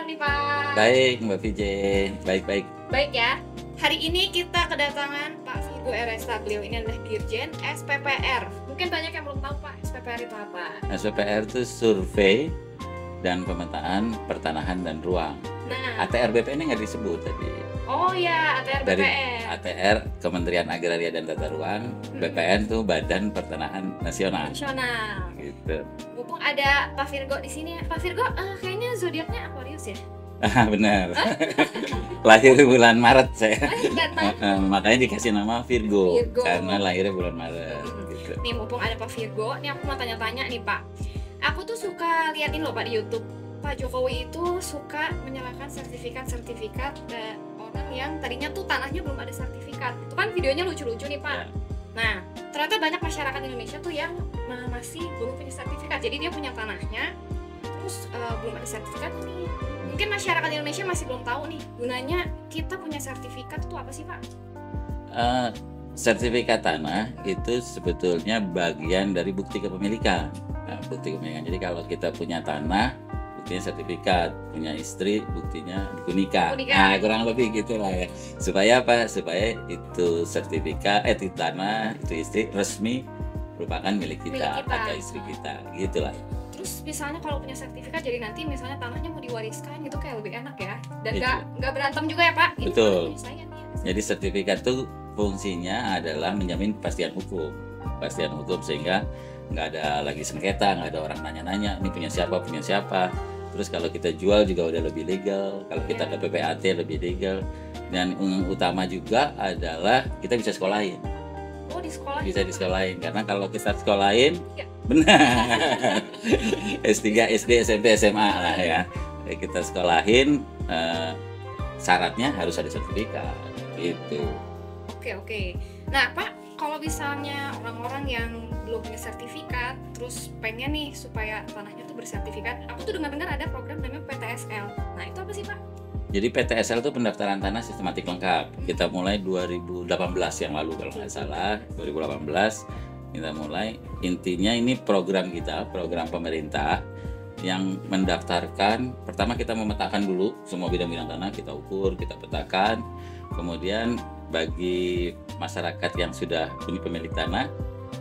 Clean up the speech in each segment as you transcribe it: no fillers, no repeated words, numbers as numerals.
kabar nih Pak? Baik Mbak VJ, baik-baik. Baik ya. Hari ini kita kedatangan Pak Virgo Eresta. Beliau ini adalah Dirjen SPPR. Mungkin banyak yang belum tahu Pak, SPPR itu apa? SPPR itu survei dan pemetaan pertanahan dan ruang. Nah, ATR BPN nggak disebut tadi. oh ya, ATR Dari BPN. ATR Kementerian Agraria dan Tata Ruang, BPN tuh Badan Pertanahan Nasional. Nasional. Gitu. Mumpung ada Pak Virgo di sini. Pak Virgo, kayaknya zodiaknya Aquarius ya? Benar. Lahir bulan Maret saya. Nggak tahu. Makanya dikasih nama Virgo, Virgo. karena lahirnya bulan Maret. Gitu. Nih mumpung ada Pak Virgo, nih aku mau tanya-tanya nih Pak. Aku tuh suka liatin loh Pak di YouTube. Pak Jokowi itu suka menyalakan sertifikat-sertifikat ke orang yang tadinya tuh tanahnya belum ada sertifikat. Itu kan videonya lucu-lucu nih Pak. Ya. Nah, ternyata banyak masyarakat Indonesia tuh yang masih belum punya sertifikat. Jadi dia punya tanahnya, terus belum ada sertifikat nih. Mungkin masyarakat Indonesia masih belum tahu nih gunanya kita punya sertifikat itu apa sih Pak? Sertifikat tanah itu sebetulnya bagian dari bukti kepemilikan. Nah, bukti kepemilikan. Jadi kalau kita punya tanah, buktinya sertifikat, punya istri, buktinya buku nikah. Nah, kurang lebih gitulah ya. Supaya apa? Supaya itu sertifikat, itu tanah, itu istri resmi merupakan milik kita, atau istri kita, gitulah. Terus misalnya kalau punya sertifikat, jadi nanti misalnya tanahnya mau diwariskan gitu kayak lebih enak ya, dan Itu. nggak berantem juga ya Pak? Ini Betul. punya saya nih. Jadi sertifikat itu fungsinya adalah menjamin kepastian hukum, sehingga nggak ada lagi sengketa, nggak ada orang nanya-nanya ini punya siapa. Terus kalau kita jual juga udah lebih legal, kalau kita ada PPAT lebih legal, dan yang utama juga adalah kita bisa sekolahin. Oh, di sekolah Bisa juga? disekolahin, karena kalau kita sekolahin, Ya. benar, S3, SD, SMP, SMA lah ya, kita sekolahin, syaratnya harus ada sertifikat, gitu. Oke. Nah Pak, kalau misalnya orang-orang yang belum punya sertifikat, terus pengen nih supaya tanahnya tuh bersertifikat, aku tuh dengar-dengar ada program namanya PTSL. Nah itu apa sih Pak? Jadi PTSL itu pendaftaran tanah sistematik lengkap. Kita mulai 2018 yang lalu kalau nggak salah, 2018 kita mulai. Intinya ini program kita, program pemerintah yang mendaftarkan. Pertama kita memetakan dulu semua bidang-bidang tanah, kita ukur, kita petakan. Kemudian bagi masyarakat yang sudah punya pemilik tanah,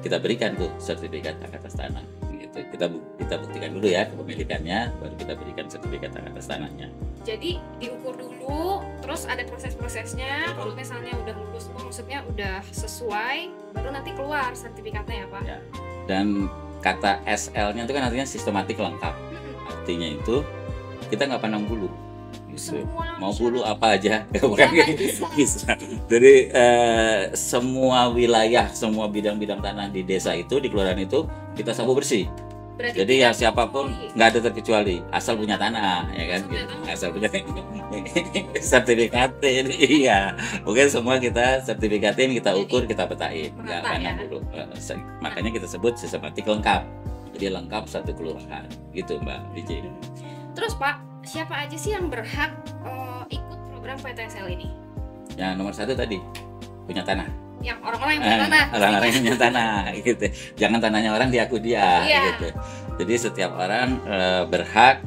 kita berikan tuh sertifikat hak atas tanah. Gitu. Kita buktikan dulu ya kepemilikannya, baru kita berikan sertifikat hak atas tanahnya. Jadi diukur dulu, terus ada proses-prosesnya. Kalau misalnya udah lulus semua, maksudnya udah sesuai, baru nanti keluar sertifikatnya ya Pak? Ya. Dan kata SL-nya itu kan artinya sistematik lengkap. Artinya itu kita nggak pandang bulu. Gitu. Semua Mau masyarakat. bulu apa aja, Iya, bukan nggak gitu. bisa. Jadi semua wilayah, semua bidang-bidang tanah di desa itu, di kelurahan itu kita sapu bersih. Berarti Jadi ya tidak siapapun terkecuali. nggak ada terkecuali, asal punya tanah, ya kan? Asal punya tanah. Asal punya sertifikatin, iya. Mungkin semua kita sertifikatin, kita ukur, kita petain, nggak merata pandang ya. dulu. Makanya kita sebut sistematik lengkap. Jadi lengkap satu kelurahan, gitu Mbak DJ. Terus Pak, siapa aja sih yang berhak ikut program PTSL ini? Yang nomor satu tadi punya tanah. Yang orang-orang yang punya tanah. Orang-orang yang punya tanah, gitu. Jangan tanahnya orang diaku dia, Iya. gitu. Jadi setiap orang berhak,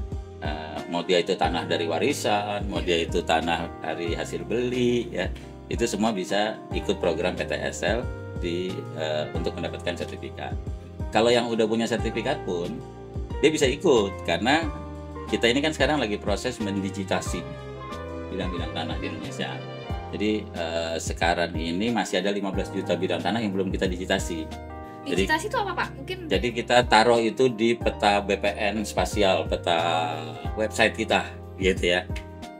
mau dia itu tanah dari warisan, mau dia itu tanah dari hasil beli, ya, itu semua bisa ikut program PTSL untuk mendapatkan sertifikat. Kalau yang udah punya sertifikat pun dia bisa ikut, karena kita ini kan sekarang lagi proses mendigitasi bidang-bidang tanah di Indonesia. Jadi sekarang ini masih ada 15 juta bidang tanah yang belum kita digitasi. Digitasi itu apa Pak? Mungkin Jadi kita taruh itu di peta BPN spasial, peta website kita, gitu ya.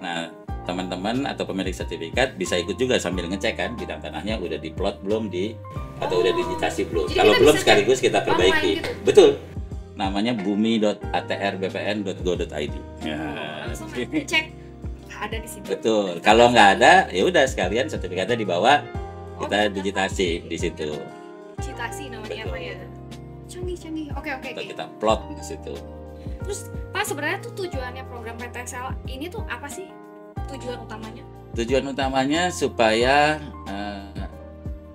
Nah, teman-teman atau pemilik sertifikat bisa ikut juga sambil ngecek kan bidang tanahnya udah diplot belum atau udah digitasi belum. Jadi Kalau kita belum bisa sekaligus kita online perbaiki. gitu? Betul. Namanya bumi.atrbpn.go.id. Ya. langsung cek ada di sini. Betul. Kalau nggak ada, ya udah sekalian sertifikatnya dibawa, Oh, kita digitasi di situ. Digitasi namanya Betul. apa ya? Canggih. Oke. Atau kita plot di situ. Terus Pak, sebenarnya tuh tujuannya program PTSL ini tuh apa sih? Tujuan utamanya? Tujuan utamanya supaya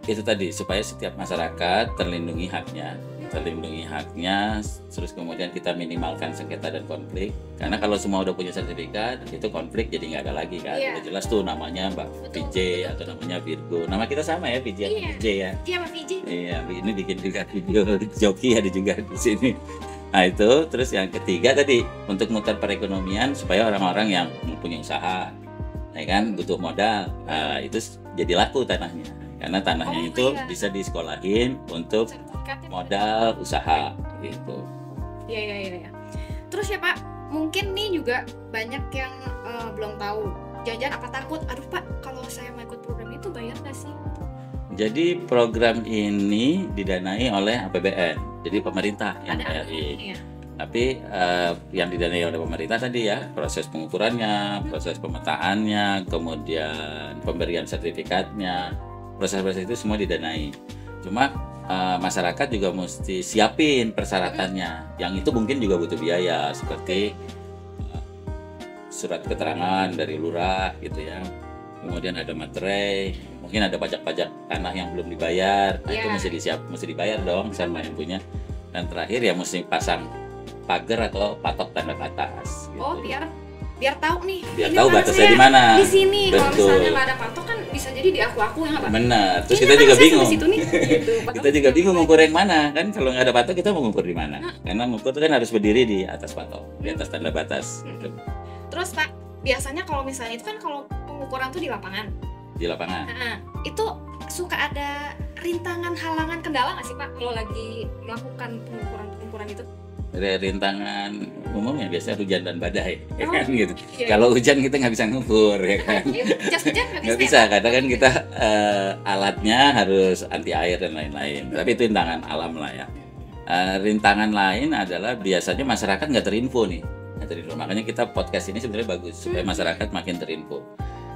itu tadi, supaya setiap masyarakat terlindungi haknya terlindungi haknya, terus kemudian kita minimalkan sengketa dan konflik. Karena kalau semua udah punya sertifikat, itu konflik jadi nggak ada lagi kan. Iya. Udah jelas tuh namanya Mbak Betul, PJ betul. atau namanya Virgo. Nama kita sama ya, PJ atau Iya. PJ ya. Iya Pak PJ. Iya, ini bikin juga video joki ada juga di sini. Nah itu, terus yang ketiga tadi untuk mutar perekonomian supaya orang-orang yang mempunyai usaha, ya kan, butuh modal, itu jadi laku tanahnya. Karena tanahnya Oh, itu iya. bisa disekolahin untuk Sertifikatnya modal usaha gitu. Iya. Terus ya Pak, mungkin nih juga banyak yang belum tahu. Jangan-jangan apa takut, aduh Pak, kalau saya mau ikut program itu bayar nggak sih? Jadi program ini didanai oleh APBN, jadi pemerintah yang Ada bayarin. ya. Tapi yang didanai oleh pemerintah tadi ya, proses pengukurannya, proses pemetaannya, kemudian pemberian sertifikatnya, proses-proses itu semua didanai. Cuma masyarakat juga mesti siapin persyaratannya, yang itu mungkin juga butuh biaya, seperti surat keterangan dari lurah gitu ya. Kemudian ada materai, mungkin ada pajak-pajak tanah yang belum dibayar, nah itu Iya. mesti dibayar dong sama yang punya. Dan terakhir ya mesti pasang pagar atau patok tanda batas. Gitu. Oh, biar tahu nih. Biar ini tahu tanah batasnya saya di mana. Di sini. Kalau Betul. misalnya nggak ada patok kan bisa jadi di aku ya nggak Pak? Benar. Terus Ini kita tanah juga saya bingung. sampai situ nih. Gitu. Kita juga bingung ngukur yang mana kan, kalau nggak ada patok kita mau ngukur di mana? Karena ngukur itu kan harus berdiri di atas patok, di atas tanda batas. Gitu. Terus Pak, biasanya kalau misalnya itu kan kalau pengukuran tuh di lapangan. Di lapangan. Nah, itu suka ada rintangan, halangan, kendala nggak sih Pak kalau lagi melakukan pengukuran itu? Ada rintangan umumnya biasanya hujan dan badai, ya Oh, kan gitu. iya. Kalau hujan kita nggak bisa ngukur, ya kan. Jas-jas Nggak bisa, karena kan kita alatnya harus anti air dan lain-lain. Tapi itu rintangan alam lah ya. Rintangan lain adalah biasanya masyarakat nggak terinfo nih. Nggak terinfo. Makanya kita podcast ini sebenarnya bagus supaya masyarakat makin terinfo.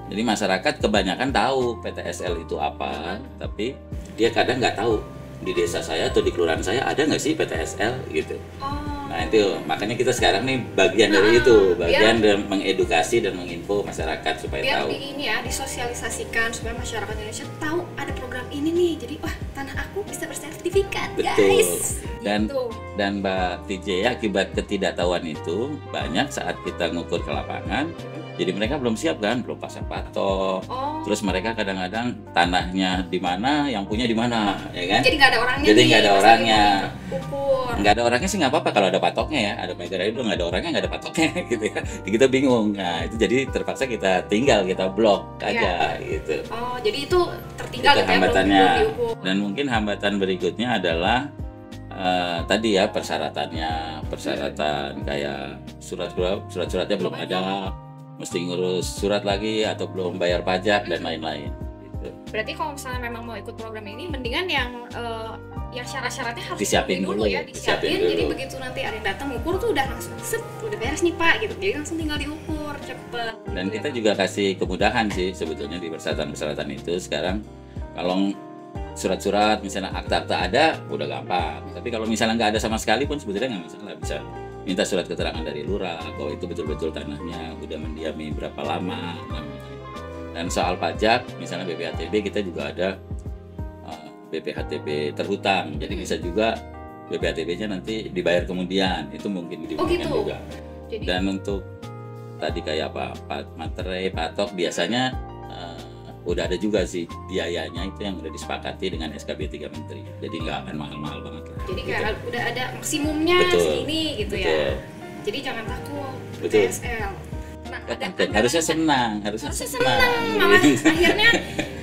Jadi masyarakat kebanyakan tahu PTSL itu apa, tapi dia kadang nggak tahu di desa saya atau di kelurahan saya ada nggak sih PTSL gitu. Oh, Nah itu makanya kita sekarang nih bagian dari itu, biar- bagian dari mengedukasi dan menginfo masyarakat supaya biar tahu. di ini ya disosialisasikan supaya masyarakat Indonesia tahu ada program ini nih. Jadi wah, tanah aku bisa bersertifikat, Betul. guys. Dan Gitu. dan Mbak TJ, akibat ketidaktahuan itu banyak saat kita ngukur ke lapangan, jadi mereka belum siap kan, belum pasang patok. Oh, Terus mereka kadang-kadang tanahnya di mana, yang punya di mana, ya kan? jadi nggak ada orangnya. Jadi nih, nggak ada pas lagi orangnya. mau ukur. Nggak ada orangnya sih nggak apa-apa kalau ada patoknya ya, ada meter itu nggak ada orangnya, nggak ada patoknya gitu ya. Kita bingung. Nah itu jadi terpaksa kita tinggal, kita blok aja gitu. Oh, jadi itu tertinggal Itu gitu ya, hambatannya. belum diukur. Dan mungkin hambatan berikutnya adalah tadi ya persyaratan kayak surat-suratnya belum ada, mesti ngurus surat lagi atau belum bayar pajak dan lain-lain. Gitu. Berarti kalau misalnya memang mau ikut program ini, mendingan yang syarat-syaratnya harus Disiapin dipenuhi dulu, disiapin. disiapin Jadi dulu. begitu nanti ada yang datang ukur tuh udah langsung set, udah beres nih Pak gitu. Jadi langsung tinggal diukur cepet. Dan gitu kita ya, juga kasih kemudahan sih sebetulnya di persyaratan-persyaratan itu sekarang. Kalau surat-surat misalnya akta-akta ada udah gampang, tapi kalau misalnya nggak ada sama sekali pun sebetulnya nggak masalah, bisa minta surat keterangan dari lurah bahwa itu betul-betul tanahnya udah mendiami berapa lama. Dan soal pajak misalnya BPHTB kita juga ada BPHTB terhutang, jadi bisa juga BPHTB-nya nanti dibayar kemudian, itu mungkin dimungkinkan gitu. juga. Jadi Dan untuk tadi kayak apa materai patok biasanya udah ada juga sih biayanya, itu yang udah disepakati dengan SKB 3 Menteri, jadi nggak akan mahal-mahal banget lah. jadi gitu. kayak udah ada maksimumnya Betul. segini gitu ya. Betul. Jadi jangan takut Betul. PTSL. Nah, Nggak ada takut, harusnya senang, harusnya harusnya senang. senang malah akhirnya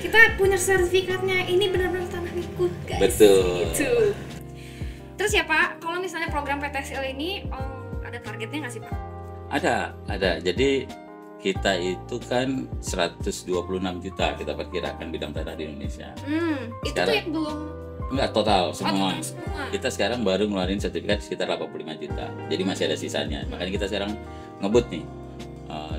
kita punya sertifikatnya, ini benar-benar tanah milikku guys. Betul. Gitu. Terus ya Pak, kalau misalnya program PTSL ini ada targetnya nggak sih Pak? Ada. Jadi kita itu kan 126 juta kita perkirakan bidang tanah di Indonesia. Itu tuh Sekarang- yang belum Enggak total semua. semua. Kita sekarang baru ngeluarin sertifikat sekitar 85 juta. Jadi masih ada sisanya. Makanya kita sekarang ngebut nih.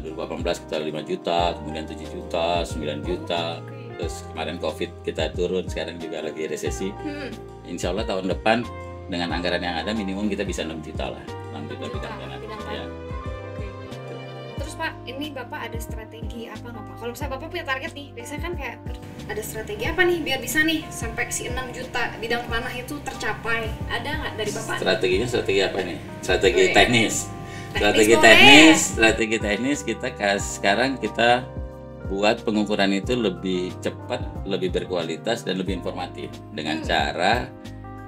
2018 kita 5 juta, kemudian 7 juta, 9 juta. Oke. Terus kemarin Covid kita turun, sekarang juga lagi resesi. Hmm. Insya Allah tahun depan dengan anggaran yang ada minimum kita bisa 6 juta lah. 6 juta bidang tanah. Bidang Ya. tanah. Oke. Terus Pak, ini Bapak ada strategi apa nggak Pak? Kalau misalnya Bapak punya target nih, biasanya kan kayak ada strategi apa nih biar bisa nih sampai si 6 juta bidang tanah itu tercapai. Ada nggak dari Bapak? Strateginya strategi apa nih? Strategi Boleh. teknis. Strategi teknis kita sekarang kita buat pengukuran itu lebih cepat, lebih berkualitas dan lebih informatif dengan cara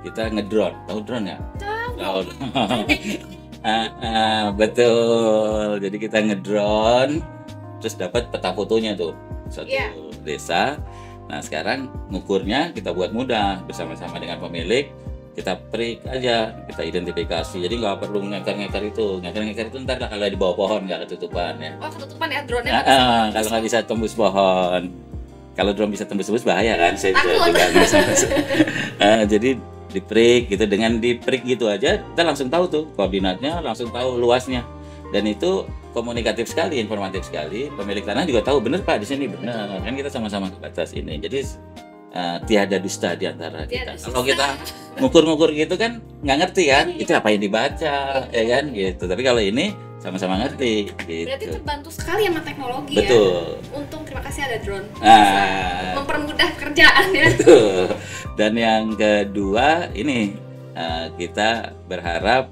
kita ngedrone. Tahu drone ya? Tahu. Betul. Jadi kita ngedrone terus dapat peta fotonya tuh satu desa. Nah, sekarang ngukurnya kita buat mudah bersama-sama dengan pemilik. Kita prik aja, kita identifikasi. Jadi nggak perlu ngeker-ngeker itu ntar lah kalau di bawah pohon nggak ketutupan ya. Oh, ketutupan ya drone-nya? Kalau nggak bisa tembus pohon. Kalau drone bisa tembus bahaya kan? Saya Takut. juga bisa. Jadi diprik gitu, dengan diprik gitu aja kita langsung tahu tuh koordinatnya, langsung tahu luasnya. Dan itu komunikatif sekali, informatif sekali. Pemilik tanah juga tahu bener Pak di sini bener. Kan kita sama-sama ke batas ini. Jadi tiada dusta di antara kita. Kalau kita ngukur-ngukur gitu kan nggak ngerti kan, itu apa yang dibaca, ya kan gitu. Tapi kalau ini sama-sama ngerti. Gitu. Berarti terbantu sekali sama teknologi. Betul. Ya. Untung terima kasih ada drone. Bisa mempermudah pekerjaan ya. Betul. Dan yang kedua ini kita berharap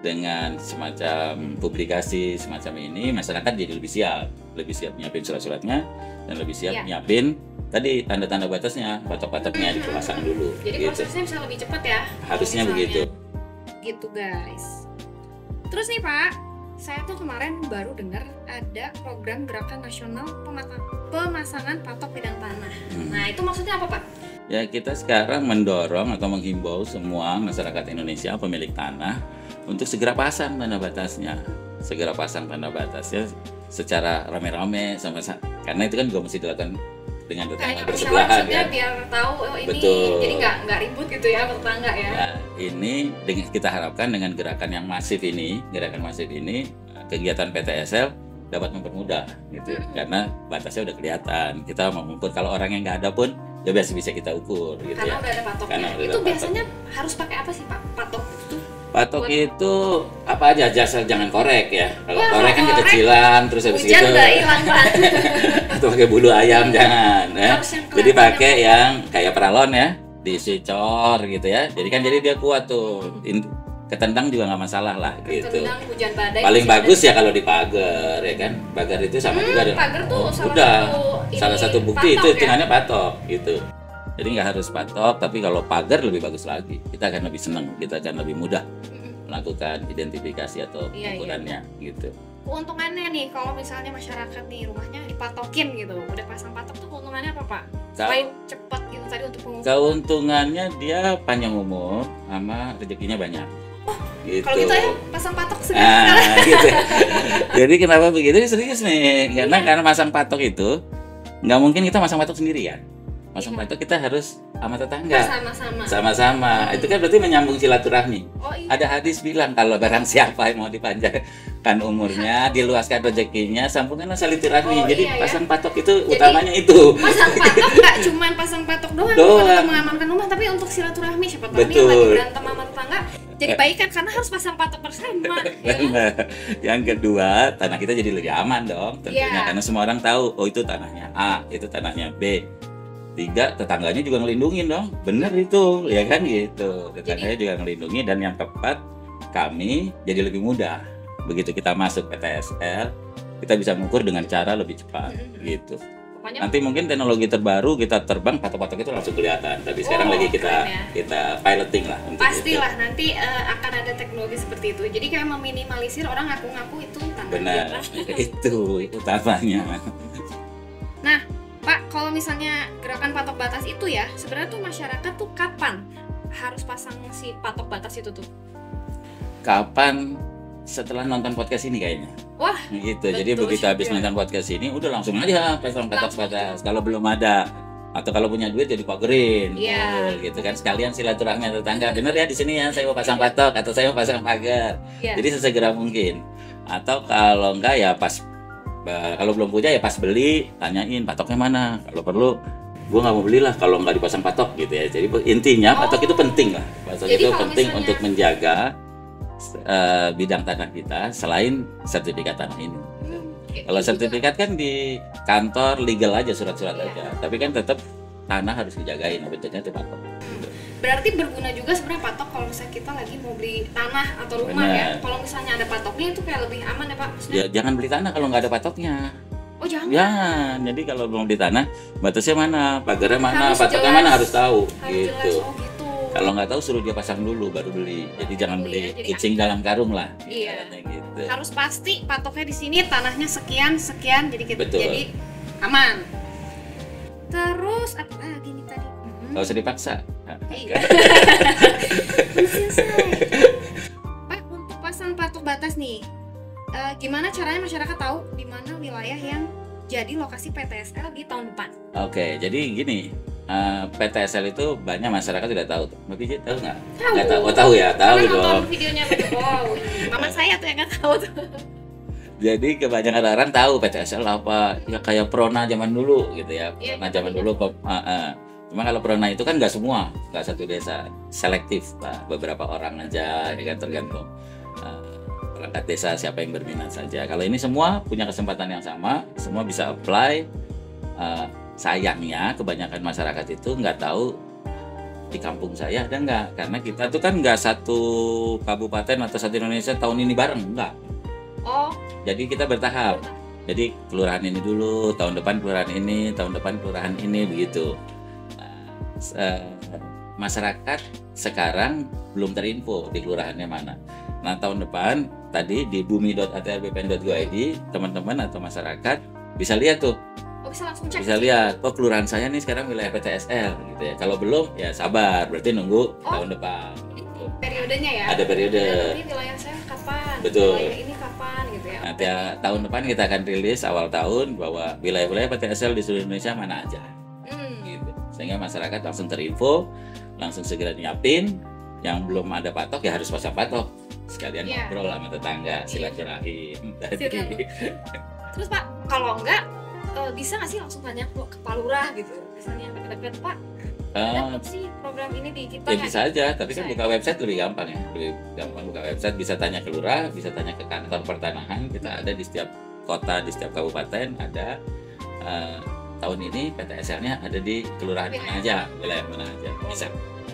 dengan semacam publikasi semacam ini masyarakat jadi lebih siap nyiapin surat-suratnya dan lebih siap nyiapin tadi tanda-tanda batasnya, patok-patoknya dipasang dulu. Jadi gitu. prosesnya bisa lebih cepat ya. Harusnya begitu. Gitu guys. Terus nih Pak, saya tuh kemarin baru dengar ada program gerakan nasional pemasangan patok bidang tanah. Nah itu maksudnya apa Pak? Ya kita sekarang mendorong atau menghimbau semua masyarakat Indonesia pemilik tanah untuk segera pasang tanda batasnya. Secara rame-rame sama-sama. Karena itu kan juga mesti dilakukan dengan tetangga bersebelahan kan. Biar tahu ini. Betul. Jadi nggak ribut gitu ya tetangga ya. Nah, ini kita harapkan dengan gerakan masif ini kegiatan PTSL dapat mempermudah gitu. Karena batasnya udah kelihatan. Kita mau mengukur kalau orang yang nggak ada pun ya biasa bisa kita ukur gitu. Karena udah ada patoknya. Itu biasanya harus pakai apa sih Pak? Patok itu? Patok itu apa aja, jangan korek ya. Kalau korek kan kekecilan terus habis hujan itu udah hilang Pak. Atau pakai bulu ayam jangan ya. Jadi pakai yang kayak peralon ya, diisi cor gitu ya. Jadi kan dia kuat tuh. Ketendang juga nggak masalah lah gitu. Ketendang, hujan badai. Paling bagus ya kalau dipagar ya kan. Pagar itu sama juga pagar tuh salah satu bukti itu hitungannya patok gitu. Jadi nggak harus patok, tapi kalau pagar lebih bagus lagi. Kita akan lebih senang, kita akan lebih mudah melakukan identifikasi atau ukurannya gitu. Keuntungannya nih, kalau misalnya masyarakat nih rumahnya dipatokin gitu, udah pasang patok tuh keuntungannya apa Pak? Selain cepat gitu tadi untuk pengukuran. Keuntungannya dia panjang umur, sama rezekinya banyak. Gitu. Kalau gitu ya pasang patok segala. Gitu. Jadi kenapa begitu? Serius nih, karena pasang patok itu nggak mungkin kita pasang patok sendirian. Pasang patok kita harus sama tetangga. Sama-sama. Itu kan berarti menyambung silaturahmi. Ada hadis bilang kalau barang siapa yang mau dipanjangkan umurnya, diluaskan rezekinya, sambungkanlah silaturahmi. Jadi pasang patok itu utamanya itu. Pasang patok nggak cuma pasang patok doang untuk mengamankan rumah, tapi untuk silaturahmi siapa tahu nih lagi berantem sama tetangga. Jadi baikan karena harus pasang patok bersama. Ya. Yang kedua, tanah kita jadi lebih aman dong tentunya karena semua orang tahu, oh itu tanahnya A, itu tanahnya B. 3, tetangganya juga ngelindungin dong, bener itu ya kan gitu. Tetangganya juga ngelindungi dan yang keempat kami jadi lebih mudah begitu kita masuk PTSL kita bisa mengukur dengan cara lebih cepat gitu. Pokoknya nanti mungkin teknologi terbaru kita terbang patok-patok itu langsung kelihatan, tapi sekarang lagi kita piloting lah. Pastilah itu. Nanti akan ada teknologi seperti itu. Jadi kayak meminimalisir orang ngaku-ngaku itu tanah. Benar, itu utamanya. Nah, Pak, kalau misalnya gerakan patok batas itu ya, sebenarnya tuh masyarakat tuh kapan harus pasang si patok batas itu tuh? Kapan? Setelah nonton podcast ini kayaknya. Wah, gitu. Jadi begitu habis nonton podcast ini, udah langsung aja pasang patok batas. Kalau belum ada atau kalau punya duit jadi pagerin, gitu kan. Sekalian silaturahmi tetangga. Bener ya di sini ya, saya mau pasang patok atau saya mau pasang pagar. Jadi sesegera mungkin. Atau kalau enggak ya kalau belum punya ya pas beli tanyain patoknya mana. Kalau perlu gue nggak mau belilah kalau nggak dipasang patok gitu ya. Jadi intinya patok itu penting lah. Patok itu penting untuk menjaga bidang tanah kita selain sertifikat tanah ini. Kalau sertifikat kan di kantor legal aja, surat-surat Iya. aja. Tapi kan tetap tanah harus dijagain, bentuknya itu patok. Berarti berguna juga sebenarnya patok kalau misalnya kita lagi mau beli tanah atau rumah Benar. ya. Kalau misalnya ada patoknya itu kayak lebih aman ya Pak. Maksudnya, Ya jangan beli tanah kalau nggak ada patoknya. oh jangan. Jangan. Jadi kalau mau beli tanah, batasnya mana, pagarnya mana, Harus patoknya jelas. mana harus tahu. Harus Gitu. jelas. Oh gitu. Kalau nggak tahu suruh dia pasang dulu baru beli. Jadi jangan Oh, beli iya, jadi kucing dalam karung lah. Iya. Ibaratnya gitu. Harus pasti patoknya di sini, tanahnya sekian sekian, jadi kita Betul. jadi aman. Terus apa lagi nih tadi? Nggak usah dipaksa. Iya. Selesai. Pak, untuk pasang patok batas nih, gimana caranya masyarakat tahu di mana wilayah yang jadi lokasi PTSL di tahun depan? Oke, jadi gini, PTSL itu banyak masyarakat tidak tahu. Mbak Pijit tahu nggak? Tahu. Nggak tahu. Oh tahu ya, tahu Karena dong. nonton videonya Pak Jokowi. Mama saya tuh yang nggak tahu tuh. Jadi kebanyakan orang tahu PTSL apa, ya kayak Prona zaman dulu gitu ya. Iya, Prona kita zaman lihat. dulu. Cuma kalau Prona itu kan nggak semua, nggak satu desa, selektif Pak. Beberapa orang aja, ini kan tergantung perangkat desa siapa yang berminat saja. Kalau ini semua punya kesempatan yang sama, semua bisa apply. Sayangnya kebanyakan masyarakat itu nggak tahu di kampung saya ada nggak, karena kita tuh kan nggak satu kabupaten atau satu Indonesia tahun ini bareng, nggak. Oh, Jadi kita bertahap. Jadi kelurahan ini dulu, tahun depan kelurahan ini, tahun depan kelurahan ini, begitu. Masyarakat sekarang belum terinfo di kelurahannya mana. Nah tahun depan tadi di bumi.atrbpn.go.id teman-teman atau masyarakat bisa lihat tuh, oh bisa langsung cek. bisa lihat, oh kelurahan saya nih sekarang wilayah PTSL gitu ya. Kalau belum ya sabar, berarti nunggu tahun depan. Ini periodenya ya. Ada periode. Ini wilayah saya kapan? Betul. Wilayah ini kapan gitu ya. Nanti tahun depan kita akan rilis awal tahun bahwa wilayah-wilayah PTSL di seluruh Indonesia mana aja. Gitu. Sehingga masyarakat langsung terinfo, langsung segera nyiapin. Yang belum ada patok ya harus pasang patok. Sekalian Iya. ngobrol sama tetangga, silaturahim. Tadi. Terus Pak, kalau enggak bisa nggak sih langsung tanya ke Pak Lurah gitu? Misalnya dekat-dekat Pak, ada Eh, nggak sih program ini di kita? ya nggak?" bisa aja, tapi kan Bisa buka website lebih gampang ya. Lebih gampang buka website, bisa tanya ke lurah, bisa tanya ke kantor pertanahan. Kita ada di setiap kota, di setiap kabupaten ada. Tahun ini PTSL-nya ada di kelurahan mana aja, wilayah mana aja. Bisa,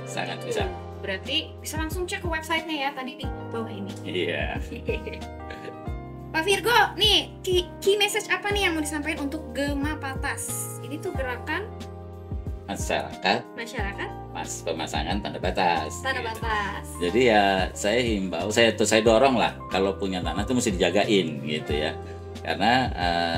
sangat bisa. Berarti bisa langsung cek ke websitenya ya tadi di bawah ini. Iya. Pak Virgo, nih key message apa nih yang mau disampaikan untuk Gema Patas? Ini tuh gerakan Masyarakat, masyarakat pemasangan tanda batas. tanda Gitu. batas. Jadi ya saya himbau, saya dorong lah kalau punya tanah itu mesti dijagain gitu ya. Karena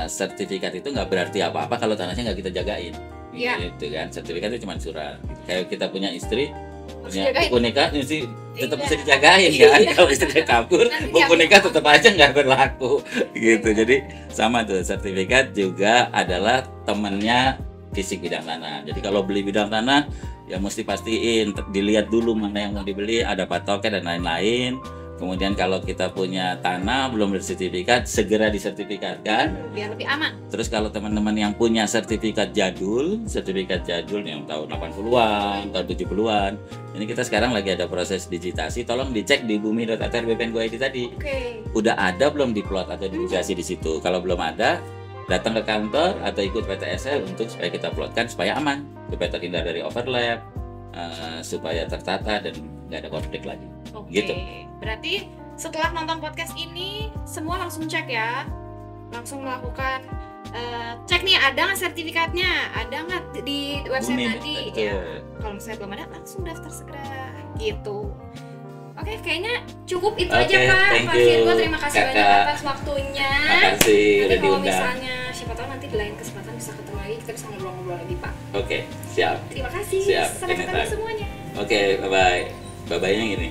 sertifikat itu nggak berarti apa-apa kalau tanahnya nggak kita jagain. Iya. Gitu kan. Sertifikat itu cuma surat. Kayak kita punya istri, Harus punya dijagain. buku nikah mesti tetap Iya. bisa dijagain kan. Iya. Kalau istrinya kabur, Nanti buku diambil. nikah tetap aja nggak berlaku gitu. Jadi sama tuh, sertifikat juga adalah temannya fisik bidang tanah. Jadi kalau beli bidang tanah ya mesti pastiin dilihat dulu mana yang mau dibeli, ada patoknya dan lain-lain. Kemudian kalau kita punya tanah belum bersertifikat, segera disertifikatkan. Biar lebih aman. Terus kalau teman-teman yang punya sertifikat jadul yang tahun 80-an, tahun 70-an, ini kita sekarang lagi ada proses digitasi, tolong dicek di bumi.atrbpn.go.id tadi. Oke. Udah ada belum diplot atau digasi di situ? Kalau belum ada, datang ke kantor atau ikut PTSL untuk supaya kita plotkan supaya aman, supaya terhindar dari overlap, supaya tertata dan nggak ada konflik lagi. Oke. Gitu. Berarti setelah nonton podcast ini semua langsung cek ya, langsung melakukan cek nih ada nggak sertifikatnya, ada nggak di website Bumi, tadi. betul. Ya. Kalau misalnya belum ada langsung daftar segera gitu. Oke, kayaknya cukup itu Oke, aja Pak. thank Pak you, Virgo, terima kasih Kakak. banyak atas waktunya. Makasih Nanti udah kalau diundang. misalnya siapa tahu nanti di lain kesempatan bisa ketemu lagi, kita bisa ngobrol-ngobrol lagi Pak. Oke, siap. Terima kasih. Siap, Sampai ketemu anytime. semuanya. Oke, bye-bye. Bye-bye-nya gini.